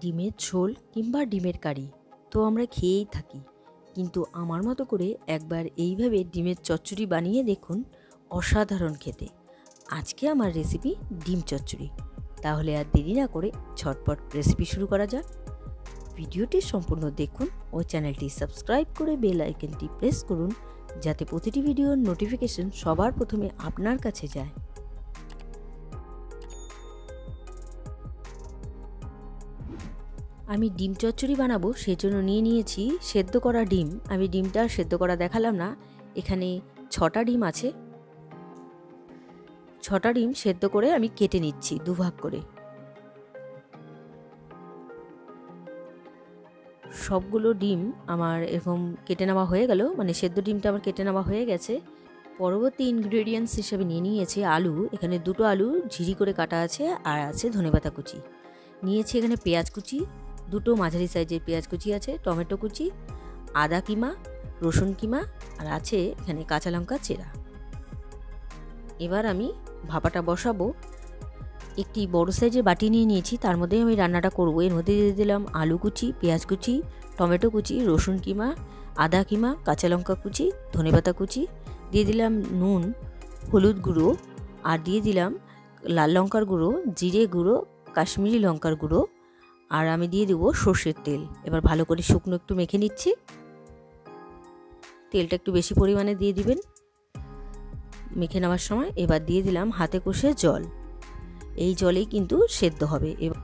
ডিমের ঝোল কিংবা ডিমের কারি তো আমরা খেয়েই থাকি, কিন্তু আমার মতো করে একবার এইভাবে ডিমের চচ্চড়ি বানিয়ে দেখুন, অসাধারণ খেতে। আজকে আমার রেসিপি ডিম চচ্চড়ি। তাহলে আর দেরি না করে ঝটপট রেসিপি শুরু করা যাক। ভিডিওটি সম্পূর্ণ দেখুন ও চ্যানেলটি সাবস্ক্রাইব করে বেল আইকনটি প্রেস করুন, যাতে প্রতিটি ভিডিওর নোটিফিকেশন সবার প্রথমে আপনার কাছে যায়। আমি ডিম চচ্চড়ি বানাবো, সেজন্য নিয়ে নিয়েছি সেদ্ধ করা ডিম। আমি ডিমটা সেদ্ধ করা দেখালাম না, এখানে 6টা ডিম আছে। 6টা ডিম সেদ্ধ করে আমি কেটে নিচ্ছি দুভাগ করে। সবগুলো ডিম আমার এরকম কেটে নেওয়া হয়ে গেল, মানে সেদ্ধ ডিমটা আমার কেটে নেওয়া হয়ে গেছে। পরবর্তী ইনগ্রেডিয়েন্টস হিসেবে নিয়ে নিয়েছি আলু। এখানে 2টো আলু ঝিরি করে কাটা আছে, আর আছে ধনেপাতা কুচি। নিয়েছি এখানে পেঁয়াজ কুচি, 2টো মাঝারি সাইজের পেঁয়াজ কুচি আছে, টমেটো কুচি, আদা কিমা, রসুন কিমা, আর আছে এখানে কাঁচা লঙ্কা চেরা। এবার আমি ভাপাটা বসাবো। একটি বড় সাইজের বাটি নিয়ে নিয়েছি, তার মধ্যে আমি রান্নাটা করব। এর মধ্যে দিয়ে দিলাম আলু কুচি, পেঁয়াজ কুচি, টমেটো কুচি, রসুন কিমা, আদা কিমা, কাঁচা লঙ্কা কুচি, ধনেপাতা কুচি, দিয়ে দিলাম নুন, হলুদ গুঁড়ো, আর দিয়ে দিলাম লাল লঙ্কার গুঁড়ো, জিরে গুঁড়ো, কাশ্মীরি লঙ্কার গুঁড়ো, আর আমি দিয়ে দেবো সর্ষের তেল। এবার ভালো করে শুকনো একটু মেখে নিচ্ছি। তেলটা একটু বেশি পরিমাণে দিয়ে দিবেন মেখে নেওয়ার সময়। এবার দিয়ে দিলাম হাতে কষে জল। এই জলেই কিন্তু সেদ্ধ হবে। এবার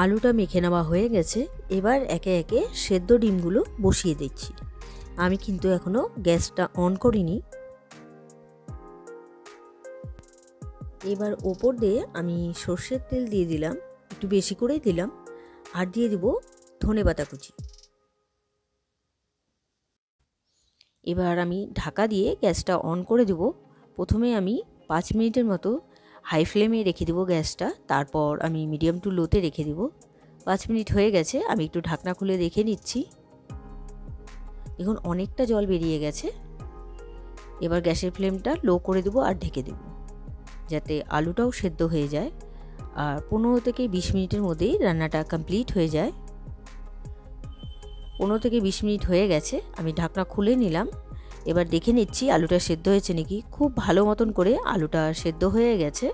আলুটা মেখে নেওয়া হয়ে গেছে। এবার একে একে সেদ্ধ ডিমগুলো বসিয়ে দিচ্ছি। আমি কিন্তু এখনো গ্যাসটা অন করিনি। এবার ওপর দিয়ে আমি সর্ষের তেল দিয়ে দিলাম, একটু বেশি করেই দিলাম, আর দিয়ে দিব ধনেপাতা কুচি। এবার আমি ঢাকা দিয়ে গ্যাসটা অন করে দেব। প্রথমে আমি 5 মিনিটের মতো হাই ফ্লেমে রেখে দেবো গ্যাসটা, তারপর আমি মিডিয়াম টু লোতে রেখে দেব। 5 মিনিট হয়ে গেছে, আমি একটু ঢাকনা খুলে দেখে নিচ্ছি। এখন অনেকটা জল বেরিয়ে গেছে। এবার গ্যাসের ফ্লেমটা লো করে দেবো আর ঢেকে দেব, যাতে আলুটাও সেদ্ধ হয়ে যায়। আর 15 থেকে 20 মিনিটের মধ্যেই রান্নাটা কমপ্লিট হয়ে যায়। 15 থেকে 20 মিনিট হয়ে গেছে, আমি ঢাকনা খুলে নিলাম। এবার দেখে নিচ্ছি আলুটা সেদ্ধ হয়েছে নাকি। খুব ভালো মতন করে আলুটা সেদ্ধ হয়ে গেছে।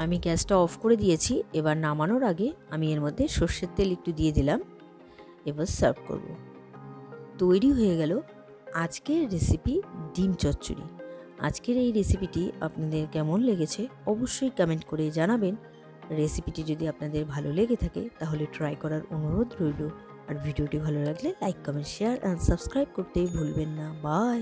আমি গ্যাসটা অফ করে দিয়েছি। এবার নামানোর আগে আমি এর মধ্যে সর্ষের তেল একটু দিয়ে দিলাম। এবার সার্ভ করব। তৈরি হয়ে গেল আজকের রেসিপি ডিম চচ্চড়ি। আজকের এই রেসিপিটি আপনাদের কেমন লেগেছে অবশ্যই কমেন্ট করে জানাবেন। রেসিপিটি যদি আপনাদের ভালো লেগে থাকে তাহলে ট্রাই করার অনুরোধ রইল। আর ভিডিওটি ভালো লাগলে like, comment, share and subscribe করতে ভুলবেন না। বাই।